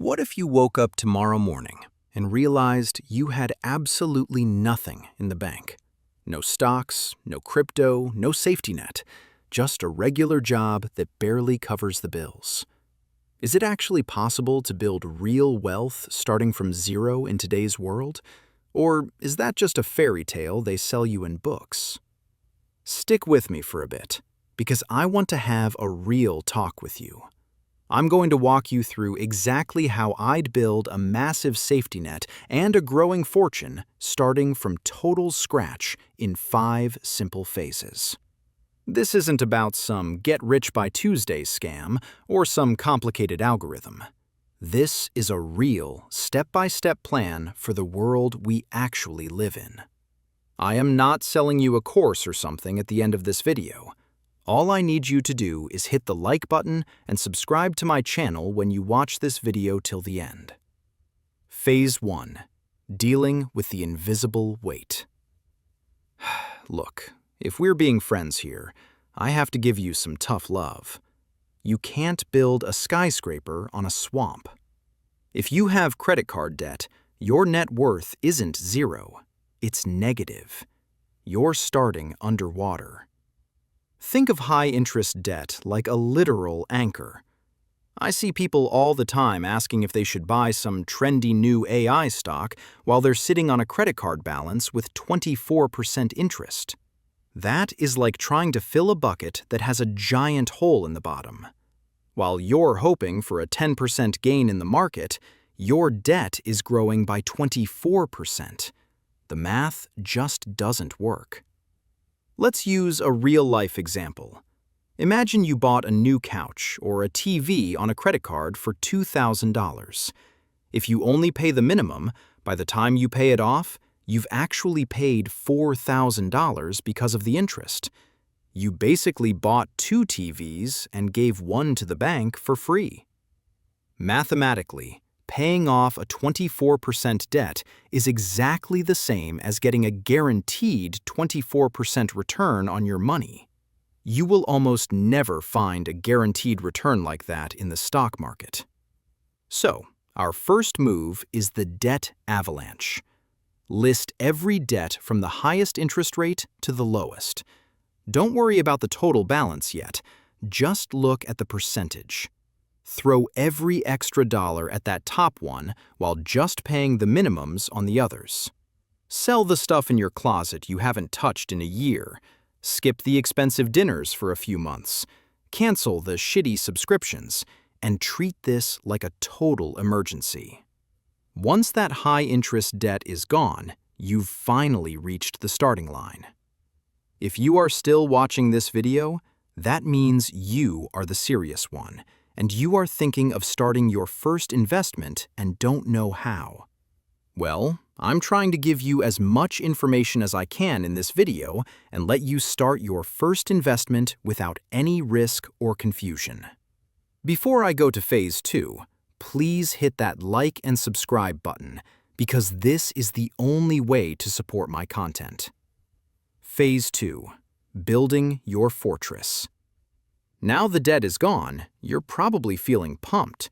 What if you woke up tomorrow morning and realized you had absolutely nothing in the bank? No stocks, no crypto, no safety net, just a regular job that barely covers the bills. Is it actually possible to build real wealth starting from zero in today's world? Or is that just a fairy tale they sell you in books? Stick with me for a bit, because I want to have a real talk with you. I'm going to walk you through exactly how I'd build a massive safety net and a growing fortune starting from total scratch in 5 simple phases. This isn't about some get-rich-by-Tuesday scam or some complicated algorithm. This is a real, step-by-step plan for the world we actually live in. I am not selling you a course or something at the end of this video. All I need you to do is hit the like button and subscribe to my channel when you watch this video till the end. Phase 1. Dealing with the invisible weight. Look, if we're being friends here, I have to give you some tough love. You can't build a skyscraper on a swamp. If you have credit card debt, your net worth isn't zero, it's negative. You're starting underwater. Think of high-interest debt like a literal anchor. I see people all the time asking if they should buy some trendy new AI stock while they're sitting on a credit card balance with 24% interest. That is like trying to fill a bucket that has a giant hole in the bottom. While you're hoping for a 10% gain in the market, your debt is growing by 24%. The math just doesn't work. Let's use a real-life example. Imagine you bought a new couch or a TV on a credit card for $2,000. If you only pay the minimum, by the time you pay it off, you've actually paid $4,000 because of the interest. You basically bought 2 TVs and gave one to the bank for free. Mathematically, paying off a 24% debt is exactly the same as getting a guaranteed 24% return on your money. You will almost never find a guaranteed return like that in the stock market. So, our first move is the debt avalanche. List every debt from the highest interest rate to the lowest. Don't worry about the total balance yet. Just look at the percentage. Throw every extra dollar at that top one while just paying the minimums on the others. Sell the stuff in your closet you haven't touched in a year. Skip the expensive dinners for a few months. Cancel the shitty subscriptions, and treat this like a total emergency. Once that high-interest debt is gone, you've finally reached the starting line. If you are still watching this video, that means you are the serious one, and you are thinking of starting your first investment and don't know how. Well, I'm trying to give you as much information as I can in this video and let you start your first investment without any risk or confusion. Before I go to Phase 2, please hit that like and subscribe button, because this is the only way to support my content. Phase 2. Building your fortress. Now the debt is gone, you're probably feeling pumped.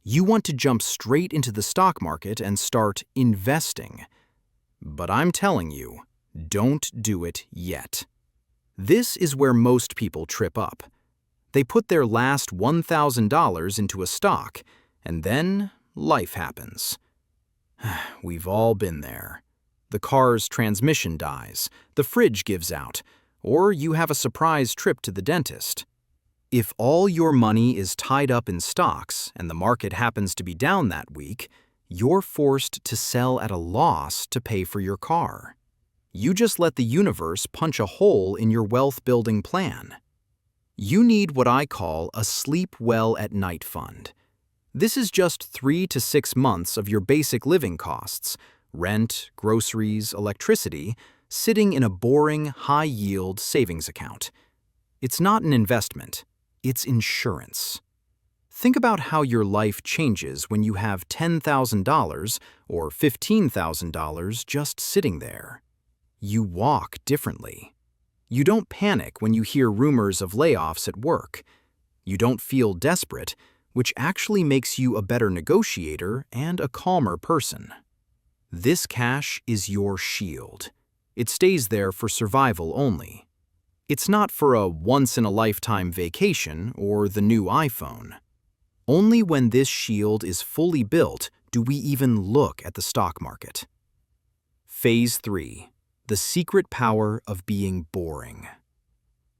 You want to jump straight into the stock market and start investing. But I'm telling you, don't do it yet. This is where most people trip up. They put their last $1,000 into a stock, and then life happens. We've all been there. The car's transmission dies, the fridge gives out, or you have a surprise trip to the dentist. If all your money is tied up in stocks and the market happens to be down that week, you're forced to sell at a loss to pay for your car. You just let the universe punch a hole in your wealth-building plan. You need what I call a sleep well at night fund. This is just 3 to 6 months of your basic living costs, rent, groceries, electricity, sitting in a boring, high-yield savings account. It's not an investment. It's insurance. Think about how your life changes when you have $10,000 or $15,000 just sitting there. You walk differently. You don't panic when you hear rumors of layoffs at work. You don't feel desperate which actually makes you a better negotiator and a calmer person. This cash is your shield. It stays there for survival only. It's not for a once-in-a-lifetime vacation or the new iPhone. Only when this shield is fully built do we even look at the stock market. Phase 3. The secret power of being boring.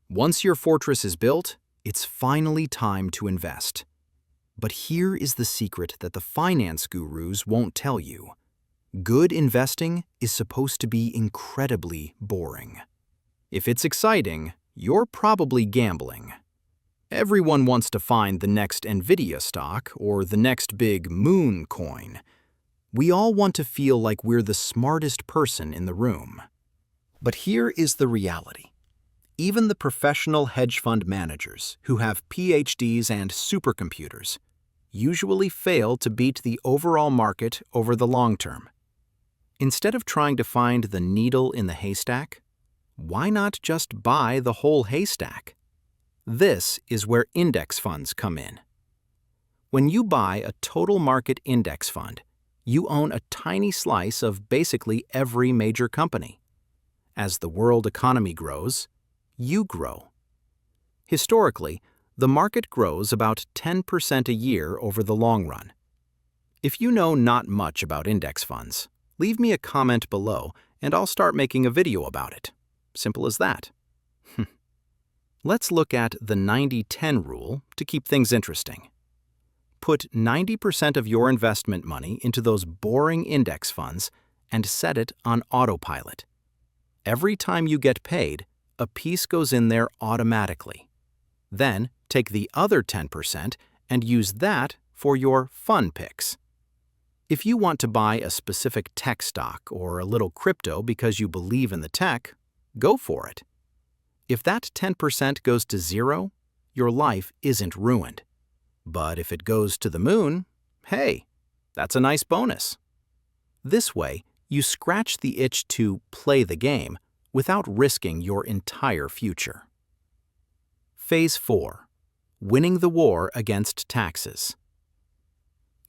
Once your fortress is built, it's finally time to invest. But here is the secret that the finance gurus won't tell you. Good investing is supposed to be incredibly boring. If it's exciting, you're probably gambling. Everyone wants to find the next Nvidia stock or the next big moon coin. We all want to feel like we're the smartest person in the room. But here is the reality. Even the professional hedge fund managers who have PhDs and supercomputers usually fail to beat the overall market over the long term. Instead of trying to find the needle in the haystack, why not just buy the whole haystack? This is where index funds come in. When you buy a total market index fund, you own a tiny slice of basically every major company. As the world economy grows, you grow. Historically, the market grows about 10% a year over the long run. If you know not much about index funds, leave me a comment below and I'll start making a video about it. Simple as that. Let's look at the 90-10 rule to keep things interesting. Put 90% of your investment money into those boring index funds and set it on autopilot. Every time you get paid, a piece goes in there automatically. Then take the other 10% and use that for your fun picks. If you want to buy a specific tech stock or a little crypto because you believe in the tech, go for it. If that 10% goes to zero, your life isn't ruined. But if it goes to the moon, hey, that's a nice bonus. This way, you scratch the itch to play the game without risking your entire future. Phase 4. Winning the war against taxes.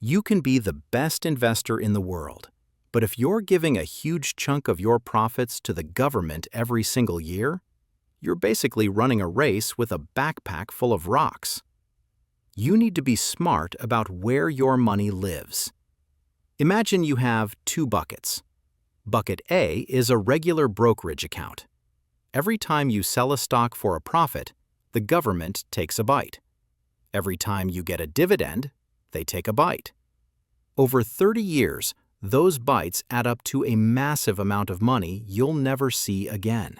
You can be the best investor in the world, but if you're giving a huge chunk of your profits to the government every single year, you're basically running a race with a backpack full of rocks. You need to be smart about where your money lives. Imagine you have 2 buckets. Bucket A is a regular brokerage account. Every time you sell a stock for a profit, the government takes a bite. Every time you get a dividend, they take a bite. Over 30 years, those bites add up to a massive amount of money you'll never see again.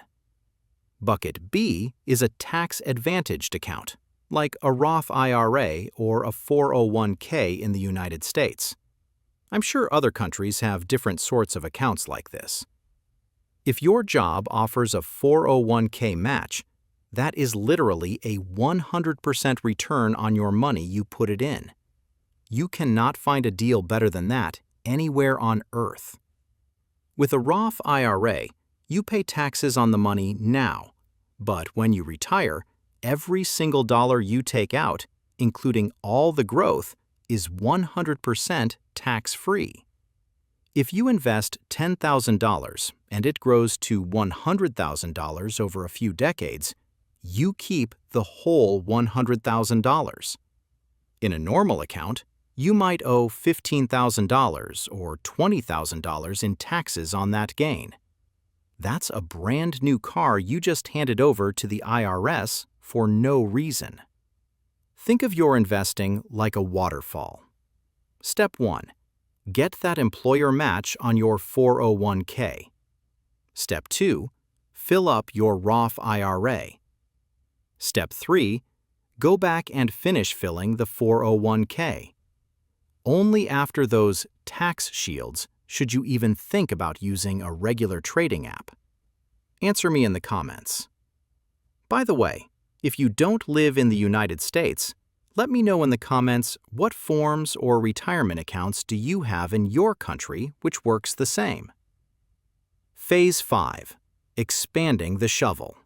Bucket B is a tax-advantaged account, like a Roth IRA or a 401k in the United States. I'm sure other countries have different sorts of accounts like this. If your job offers a 401k match, that is literally a 100% return on your money you put it in. You cannot find a deal better than that anywhere on earth. With a Roth IRA, you pay taxes on the money now, but when you retire, every single dollar you take out, including all the growth, is 100% tax-free. If you invest $10,000 and it grows to $100,000 over a few decades, you keep the whole $100,000. In a normal account, you might owe $15,000 or $20,000 in taxes on that gain. That's a brand new car you just handed over to the IRS for no reason. Think of your investing like a waterfall. Step 1. Get that employer match on your 401k. Step 2. Fill up your Roth IRA. Step 3. Go back and finish filling the 401k. Only after those tax shields should you even think about using a regular trading app. Answer me in the comments. By the way, if you don't live in the United States, let me know in the comments what forms or retirement accounts do you have in your country which works the same. Phase 5. Expanding the shovel.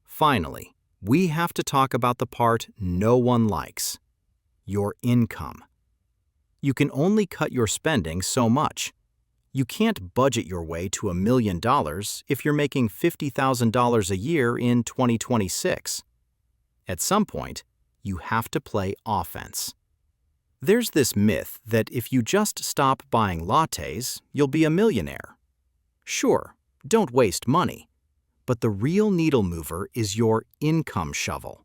Finally, we have to talk about the part no one likes. your income. You can only cut your spending so much. You can't budget your way to $1 million if you're making $50,000 a year in 2026. At some point, you have to play offense. There's this myth that if you just stop buying lattes, you'll be a millionaire. Sure, don't waste money, but the real needle mover is your income shovel.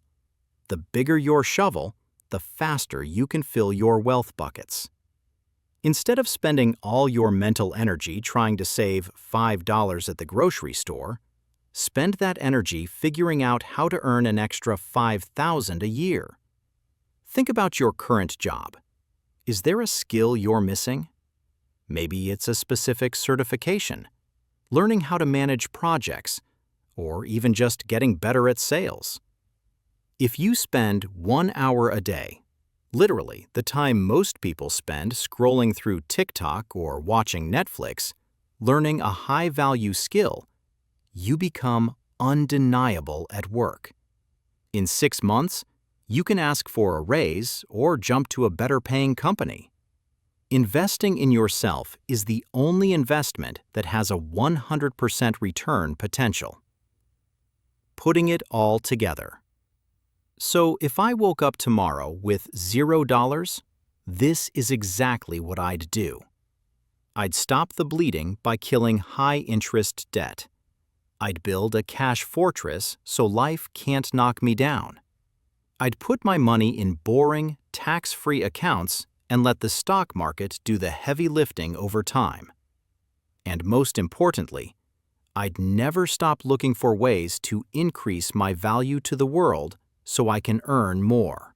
The bigger your shovel, the faster you can fill your wealth buckets. Instead of spending all your mental energy trying to save $5 at the grocery store, spend that energy figuring out how to earn an extra $5,000 a year. Think about your current job. Is there a skill you're missing? Maybe it's a specific certification, learning how to manage projects, or even just getting better at sales. If you spend 1 hour a day, literally the time most people spend scrolling through TikTok or watching Netflix, learning a high-value skill, you become undeniable at work. In 6 months, you can ask for a raise or jump to a better-paying company. Investing in yourself is the only investment that has a 100% return potential. Putting it all together. So if I woke up tomorrow with $0, this is exactly what I'd do. I'd stop the bleeding by killing high-interest debt. I'd build a cash fortress so life can't knock me down. I'd put my money in boring, tax-free accounts and let the stock market do the heavy lifting over time. And most importantly, I'd never stop looking for ways to increase my value to the world so I can earn more.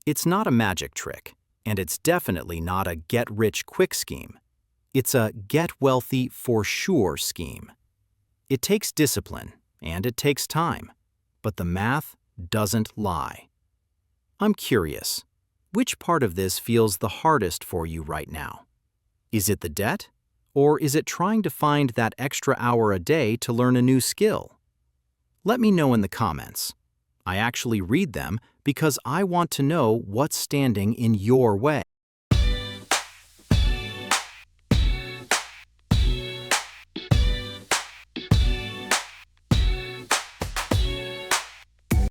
It's not a magic trick, and it's definitely not a get-rich-quick scheme. It's a get-wealthy-for-sure scheme. It takes discipline, and it takes time, but the math doesn't lie. I'm curious, which part of this feels the hardest for you right now? Is it the debt, or is it trying to find that extra hour a day to learn a new skill? Let me know in the comments. I actually read them because I want to know what's standing in your way.